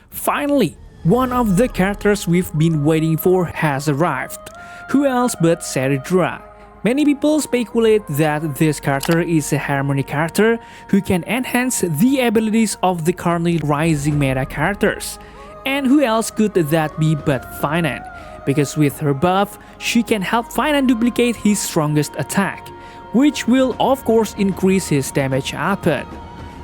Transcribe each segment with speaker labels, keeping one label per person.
Speaker 1: Finally, one of the characters we've been waiting for has arrived. Who else but Cerydra? Many people speculate that this character is a harmony character who can enhance the abilities of the currently rising meta characters. And who else could that be but Phainon? Because with her buff, she can help Phainon duplicate his strongest attack, which will of course increase his damage output.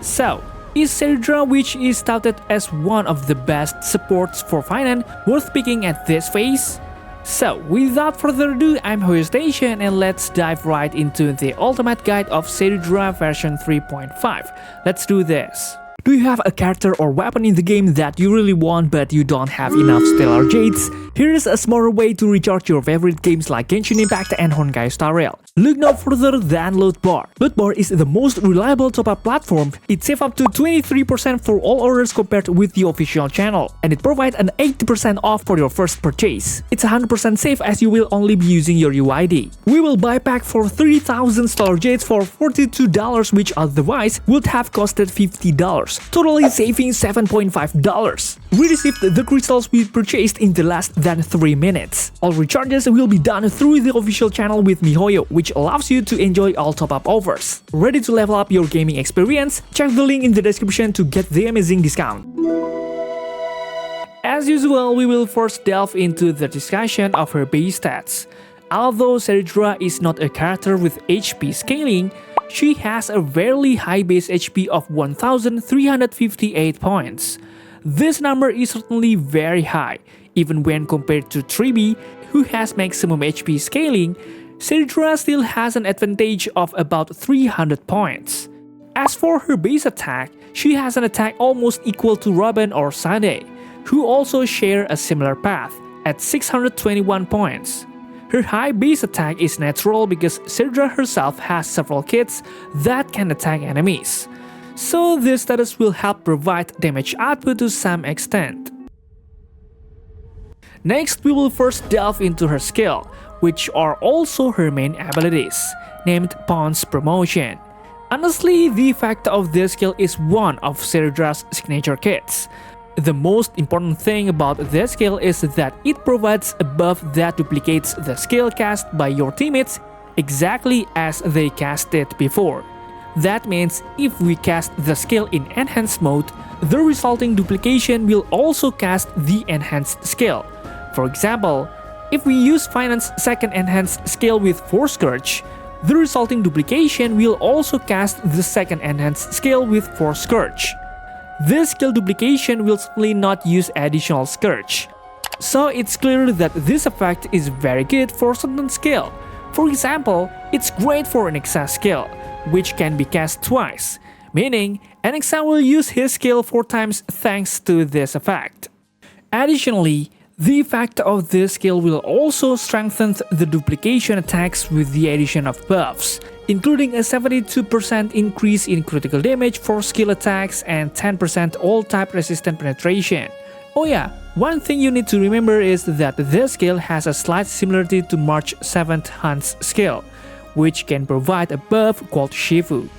Speaker 1: So, is Cerydra, which is touted as one of the best supports for Phainon, worth picking at this phase? So, without further ado, I'm Hoyostation and let's dive right into the ultimate guide of Cerydra version 3.5. Let's do this. Do you have a character or weapon in the game that you really want but you don't have enough stellar jades? Here's a smarter way to recharge your favorite games like Genshin Impact and honkaistarrail. Look no further than Lootbar. Lootbar is the most reliable top-up platform. It saves up to 23% for all orders compared with the official channel, and it provides an 80% off for your first purchase. It's 100% safe as you will only be using your UID. We will buy pack for 3000 stellar jades for $42, which otherwise would have costed $50. Totally saving $7.5. We received the crystals we purchased in the less than 3 minutes. All recharges will be done through the official channel with miHoyo, which allows you to enjoy all top-up offers. Ready to level up your gaming experience? Check the link in the description to get the amazing discount. As usual, we will first delve into the discussion of her base stats. Although Cerydra is not a character with HP scaling, she has a very high base HP of 1358 points. This number is certainly very high, even when compared to Tribi, who has maximum HP scaling. Cerydra still has an advantage of about 300 points. As for her base attack, she has an attack almost equal to Robin or Sade, who also share a similar path, at 621 points. Her high base attack is natural because Cerydra herself has several kits that can attack enemies, so this status will help provide damage output to some extent. Next, we will first delve into her skill, which are also her main abilities, named Pawn's Promotion. Honestly, the effect of this skill is one of Cerydra's signature kits. The most important thing about this skill is that it provides a buff that duplicates the skill cast by your teammates exactly as they cast it before. That means if we cast the skill in enhanced mode, the resulting duplication will also cast the enhanced skill. For example, if we use Phainon's second enhanced skill with Force Scourge, the resulting duplication will also cast the second enhanced skill with Force Scourge. This skill duplication will certainly not use additional Scourge. So it's clear that this effect is very good for certain skill. For example, it's great for an Nexa skill, which can be cast twice, meaning Nexa will use his skill 4 times thanks to this effect. Additionally, the effect of this skill will also strengthen the duplication attacks with the addition of buffs, including a 72% increase in critical damage for skill attacks and 10% all-type resistant penetration. Oh yeah, one thing you need to remember is that this skill has a slight similarity to March 7th Hunt's skill, which can provide a buff called Shifu.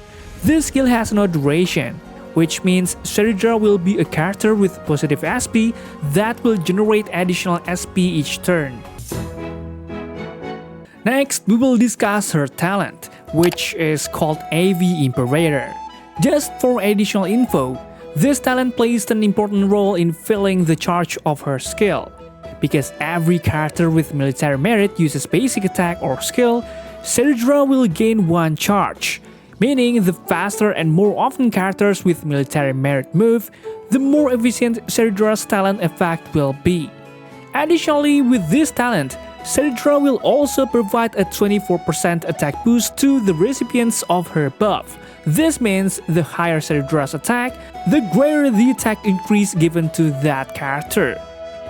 Speaker 1: This skill has no duration, which means Cerydra will be a character with positive SP that will generate additional SP each turn. Next, we will discuss her talent, which is called AV Imperator. Just for additional info, this talent plays an important role in filling the charge of her skill. Because every character with military merit uses basic attack or skill, Cerydra will gain 1 charge. Meaning the faster and more often characters with military merit move, the more efficient Cerydra's talent effect will be. Additionally, with this talent, Cerydra will also provide a 24% attack boost to the recipients of her buff. This means the higher Cerydra's attack, the greater the attack increase given to that character.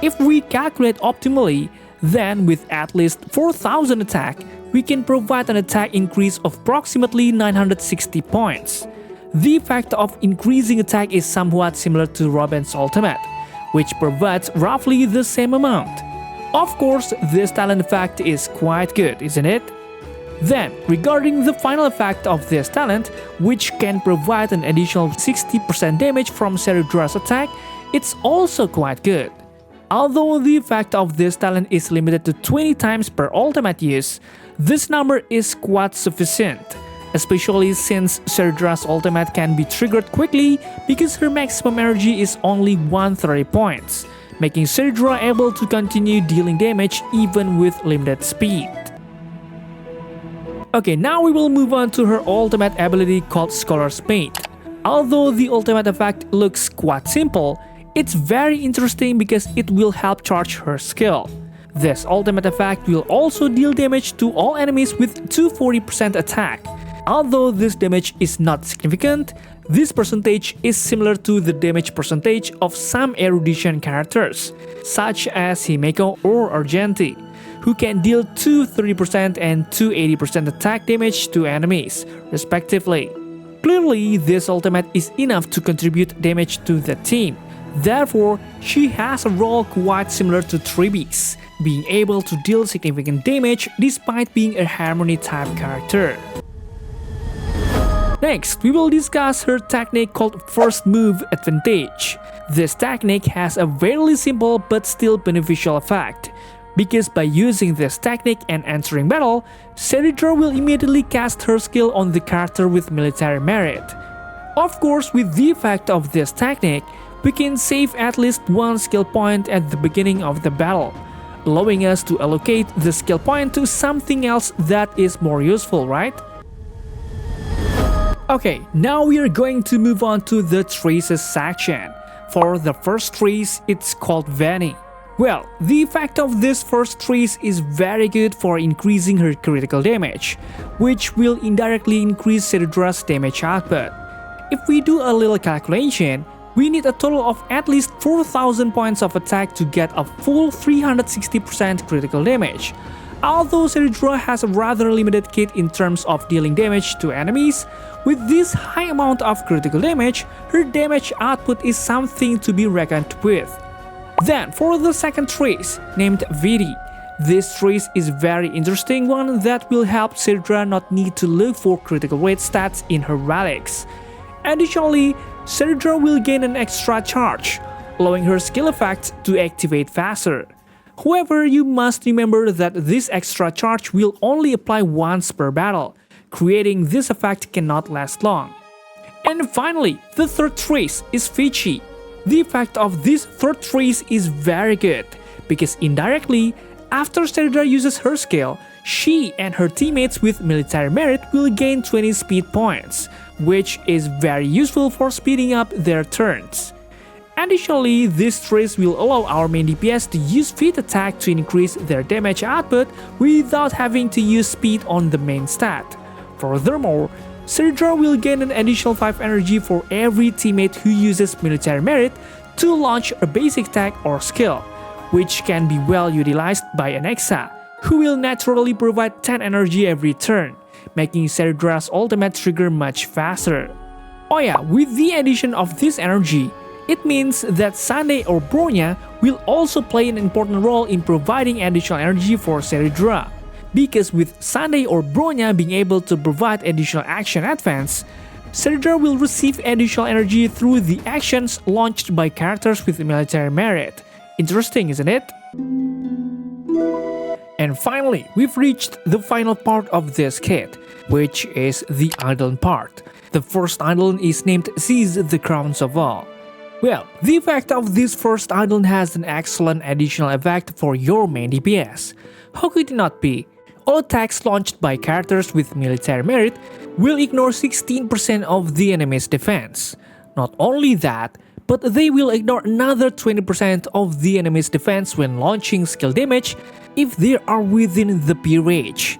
Speaker 1: If we calculate optimally, then with at least 4000 attack, we can provide an attack increase of approximately 960 points. The effect of increasing attack is somewhat similar to Robin's ultimate, which provides roughly the same amount. Of course, this talent effect is quite good, isn't it? Then, regarding the final effect of this talent, which can provide an additional 60% damage from Cerydra's attack, it's also quite good. Although the effect of this talent is limited to 20 times per ultimate use, this number is quite sufficient, especially since Cerydra's ultimate can be triggered quickly because her maximum energy is only 130 points, making Cerydra able to continue dealing damage even with limited speed. Okay, now we will move on to her ultimate ability called Scholar's Mate. Although the ultimate effect looks quite simple, it's very interesting because it will help charge her skill. This ultimate effect will also deal damage to all enemies with 240% attack. Although this damage is not significant, this percentage is similar to the damage percentage of some erudition characters, such as Himeko or Argenti, who can deal 230% and 280% attack damage to enemies, respectively. Clearly, this ultimate is enough to contribute damage to the team. Therefore, she has a role quite similar to Tribix, being able to deal significant damage despite being a Harmony type character. Next, we will discuss her technique called First Move Advantage. This technique has a very simple but still beneficial effect, because by using this technique and entering battle, Cerydra will immediately cast her skill on the character with military merit. Of course, with the effect of this technique, we can save at least one skill point at the beginning of the battle, allowing us to allocate the skill point to something else that is more useful, right? Okay, now we are going to move on to the traces section. For the first trace, it's called Veni. Well, the effect of this first trace is very good for increasing her critical damage, which will indirectly increase Cerydra's damage output. If we do a little calculation, we need a total of at least 4000 points of attack to get a full 360% critical damage. Although Cerydra has a rather limited kit in terms of dealing damage to enemies, with this high amount of critical damage, her damage output is something to be reckoned with. Then for the second trace, named Vidi, this trace is very interesting one that will help Cerydra not need to look for critical rate stats in her relics. Additionally, Cerydra will gain an extra charge, allowing her skill effects to activate faster. However, you must remember that this extra charge will only apply once per battle, creating this effect cannot last long. And finally, the third trace is Fichi. The effect of this third trace is very good, because indirectly, after Cerydra uses her skill, she and her teammates with military merit will gain 20 speed points, which is very useful for speeding up their turns. Additionally, this trace will allow our main DPS to use feat attack to increase their damage output without having to use speed on the main stat. Furthermore, Cerydra will gain an additional 5 energy for every teammate who uses military merit to launch a basic attack or skill, which can be well utilized by an Exa, who will naturally provide 10 energy every turn, making Cerydra's ultimate trigger much faster. Oh yeah, with the addition of this energy, it means that Sunday or Bronya will also play an important role in providing additional energy for Cerydra. Because with Sunday or Bronya being able to provide additional action advance, Cerydra will receive additional energy through the actions launched by characters with military merit. Interesting, isn't it? And finally, we've reached the final part of this kit, which is the Eidolon part. The first Eidolon is named Seize the Crowns of All. Well, the effect of this first Eidolon has an excellent additional effect for your main DPS. How could it not be? All attacks launched by characters with military merit will ignore 16% of the enemy's defense. Not only that, but they will ignore another 20% of the enemy's defense when launching skill damage if they are within the P range.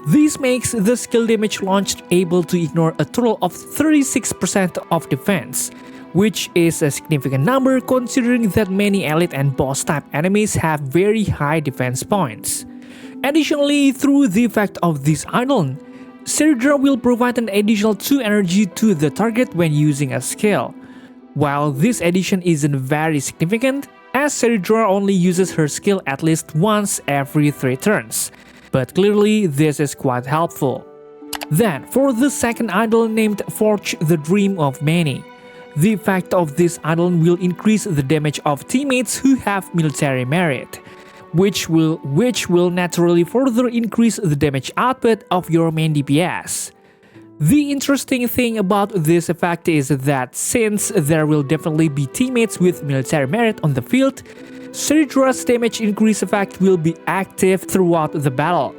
Speaker 1: This makes the skill damage launched able to ignore a total of 36% of defense, which is a significant number considering that many elite and boss type enemies have very high defense points. Additionally, through the effect of this Eidolon, Cerydra will provide an additional 2 energy to the target when using a skill. While this addition isn't very significant, as Cerydra only uses her skill at least once every 3 turns, but clearly this is quite helpful. Then, for the second idol named Forge the Dream of Many, the effect of this idol will increase the damage of teammates who have military merit, which will naturally further increase the damage output of your main DPS. The interesting thing about this effect is that since there will definitely be teammates with military merit on the field, Cerydra's damage increase effect will be active throughout the battle.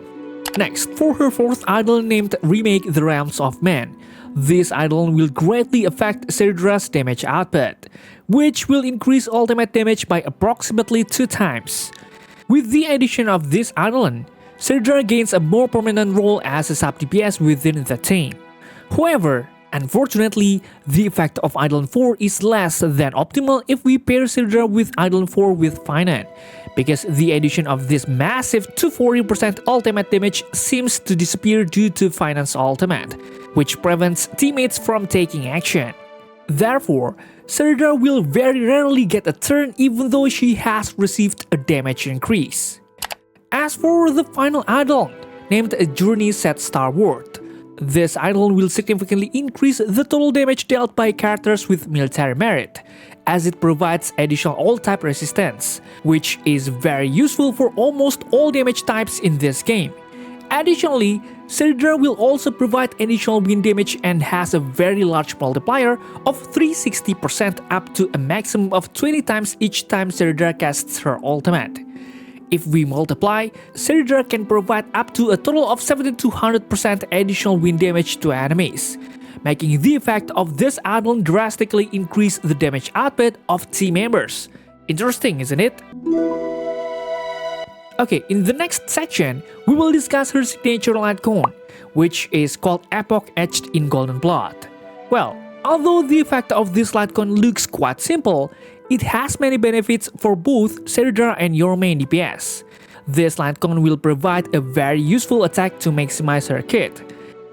Speaker 1: Next, for her fourth idol named Remake the Realms of Men, this idol will greatly affect Cerydra's damage output, which will increase ultimate damage by approximately 2 times. With the addition of this idol, Cerydra gains a more prominent role as a sub DPS within the team. However, unfortunately, the effect of Eidolon 4 is less than optimal if we pair Cerydra with Eidolon 4 with Phainon, because the addition of this massive 240% ultimate damage seems to disappear due to Phainon's ultimate, which prevents teammates from taking action. Therefore, Cerydra will very rarely get a turn even though she has received a damage increase. As for the final idol, named Journey Set Starward, this idol will significantly increase the total damage dealt by characters with military merit, as it provides additional all-type resistance, which is very useful for almost all damage types in this game. Additionally, Cerydra will also provide additional wind damage and has a very large multiplier of 360% up to a maximum of 20 times each time Cerydra casts her ultimate. If we multiply, Cerydra can provide up to a total of 7200% additional wind damage to enemies, making the effect of this add-on drastically increase the damage output of team members. Interesting, isn't it? Okay, in the next section, we will discuss her signature light cone, which is called Epoch Etched in Golden Blood. Well, although the effect of this light cone looks quite simple, it has many benefits for both Cerydra and your main DPS. This light cone will provide a very useful attack to maximize her kit.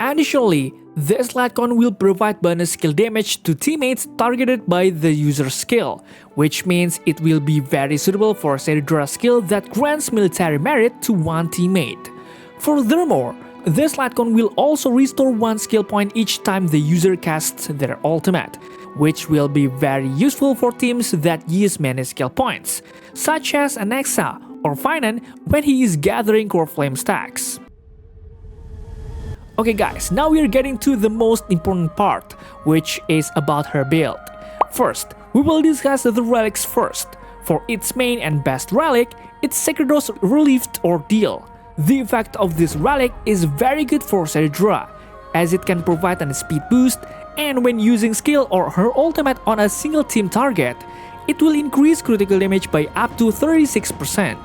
Speaker 1: Additionally, this light cone will provide bonus skill damage to teammates targeted by the user's skill, which means it will be very suitable for Cerydra's skill that grants military merit to one teammate. Furthermore, this light cone will also restore 1 skill point each time the user casts their ultimate, which will be very useful for teams that use many skill points, such as Alexa or Phainon when he is gathering core flame stacks. Okay guys, now we are getting to the most important part, which is about her build. First, we will discuss the relics first. For its main and best relic, it's Sekir'Do's Relieved Ordeal. The effect of this relic is very good for Cerydra, as it can provide a speed boost, and when using skill or her ultimate on a single team target, it will increase critical damage by up to 36%.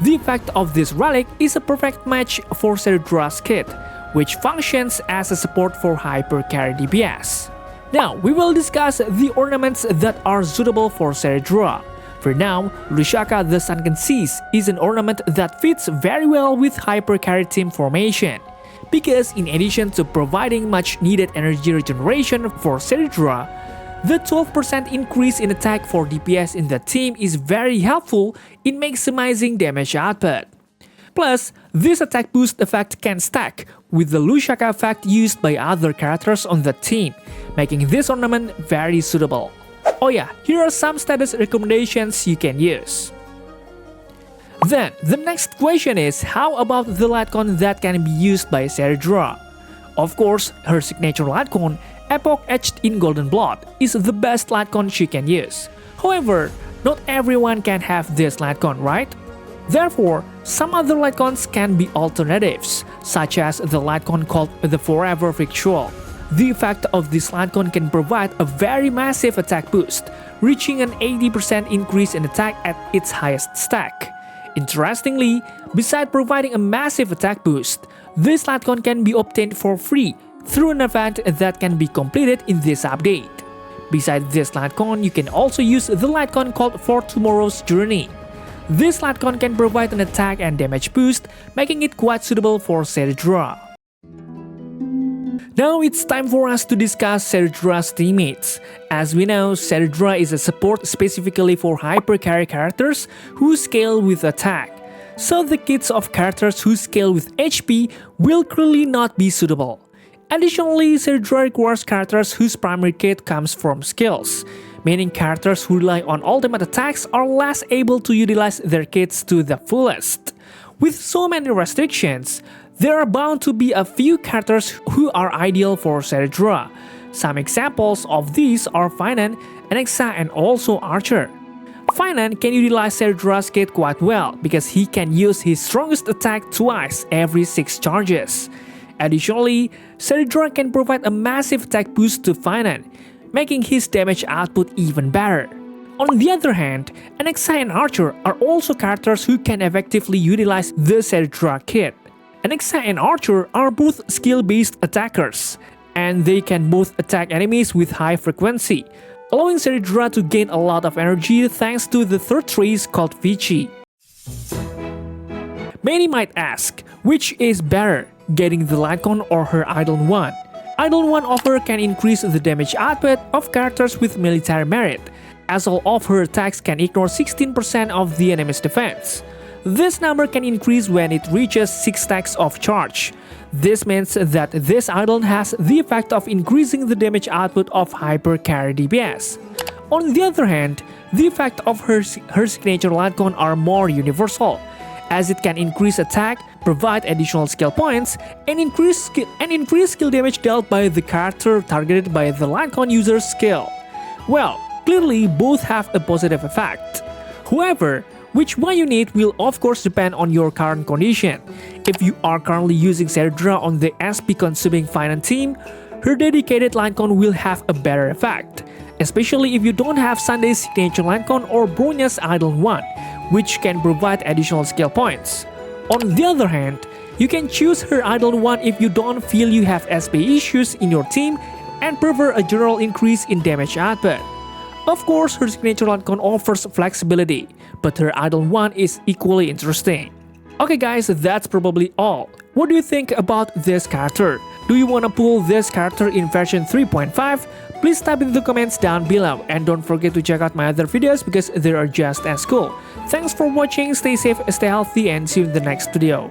Speaker 1: The effect of this relic is a perfect match for Cerydra's kit, which functions as a support for hyper carry DPS. Now, we will discuss the ornaments that are suitable for Cerydra. For now, Lushaka the Sunken Seas is an ornament that fits very well with hyper carry team formation, because in addition to providing much needed energy regeneration for Cerydra, the 12% increase in attack for DPS in the team is very helpful in maximizing damage output. Plus, this attack boost effect can stack with the Lushaka effect used by other characters on the team, making this ornament very suitable. Oh yeah, here are some status recommendations you can use. Then, the next question is, how about the light cone that can be used by Cerydra? Of course, her signature light cone, Epoch Etched in Golden Blood, is the best light cone she can use. However, not everyone can have this light cone, right? Therefore, some other light cones can be alternatives, such as the light cone called the Forever Victual. The effect of this light cone can provide a very massive attack boost, reaching an 80% increase in attack at its highest stack. Interestingly, besides providing a massive attack boost, this light cone can be obtained for free through an event that can be completed in this update. Besides this light cone, you can also use the light cone called For Tomorrow's Journey. This light cone can provide an attack and damage boost, making it quite suitable for Cerydra. Now it's time for us to discuss Cerydra's teammates. As we know, Cerydra is a support specifically for hyper carry characters who scale with attack. so the kits of characters who scale with HP will clearly not be suitable. Additionally, Cerydra requires characters whose primary kit comes from skills, meaning characters who rely on ultimate attacks are less able to utilize their kits to the fullest. With so many restrictions, there are bound to be a few characters who are ideal for Cerydra. Some examples of these are Phainon, Alexa, and also Archer. Phainon can utilize Cerydra's kit quite well because he can use his strongest attack twice every 6 charges. Additionally, Cerydra can provide a massive attack boost to Phainon, making his damage output even better. On the other hand, Alexa and Archer are also characters who can effectively utilize the Cerydra kit. Alexa and Archer are both skill-based attackers, and they can both attack enemies with high frequency, allowing Cerydra to gain a lot of energy thanks to the third trace called Vici. Many might ask, which is better, getting the Lightcon or her EIDOLON 1? EIDOLON 1 offer can increase the damage output of characters with military merit, as all of her attacks can ignore 16% of the enemy's defense. This number can increase when it reaches 6 stacks of charge. This means that this EIDOLON has the effect of increasing the damage output of hyper carry DPS. On the other hand, the effect of her signature Lightcon are more universal, as it can increase attack, provide additional skill points, and increase skill damage dealt by the character targeted by the Lightcon user's skill. Well, clearly both have a positive effect. However, which one you need will of course depend on your current condition. If you are currently using Cerydra on the SP consuming Phainon team, her dedicated Lightcon will have a better effect, especially if you don't have Sunday's signature Lightcon or Bronya's EIDOLON 1, which can provide additional skill points. On the other hand, you can choose her EIDOLON 1 if you don't feel you have SP issues in your team and prefer a general increase in damage output. Of course, her signature Lightcon offers flexibility, but her EIDOLON 1 is equally interesting. Okay guys, that's probably all. What do you think about this character? Do you wanna pull this character in version 3.5? Please type in the comments down below, and don't forget to check out my other videos because they are just as cool. Thanks for watching, stay safe, stay healthy, and see you in the next video.